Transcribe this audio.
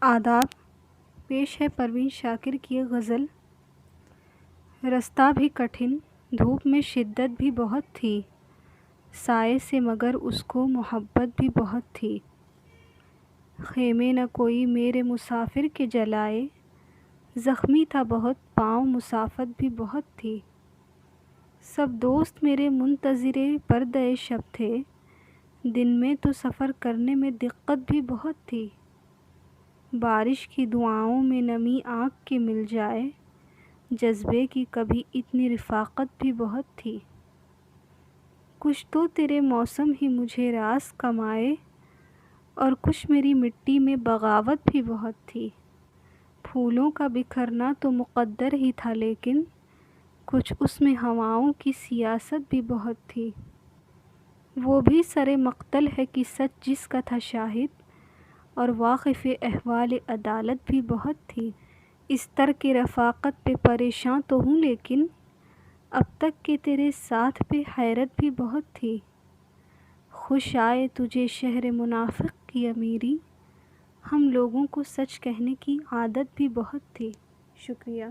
آداب پیش ہے پروین شاکر کی غزل۔ رستہ بھی کٹھن، دھوپ میں شدت بھی بہت تھی، سائے سے مگر اس کو محبت بھی بہت تھی۔ خیمے نہ کوئی میرے مسافر کے جلائے، زخمی تھا بہت پاؤں مسافت بھی بہت تھی۔ سب دوست میرے منتظرِ پردۂ شب تھے، دن میں تو سفر کرنے میں دقت بھی بہت تھی۔ بارش کی دعاؤں میں نمی آنکھ کے مل جائے، جذبے کی کبھی اتنی رفاقت بھی بہت تھی۔ کچھ تو تیرے موسم ہی مجھے راس کمائے، اور کچھ میری مٹی میں بغاوت بھی بہت تھی۔ پھولوں کا بکھرنا تو مقدر ہی تھا، لیکن کچھ اس میں ہواؤں کی سیاست بھی بہت تھی۔ وہ بھی سرِ مقتل ہے کہ سچ جس کا تھا شاہد، اور واقف احوالِ عدالت بھی بہت تھی۔ اس ترک رفاقت پہ پریشاں تو ہوں، لیکن اب تک کہ تیرے ساتھ پہ حیرت بھی بہت تھی۔ خوش آئے تجھے شہر منافق کی امیری، ہم لوگوں کو سچ کہنے کی عادت بھی بہت تھی۔ شکریہ۔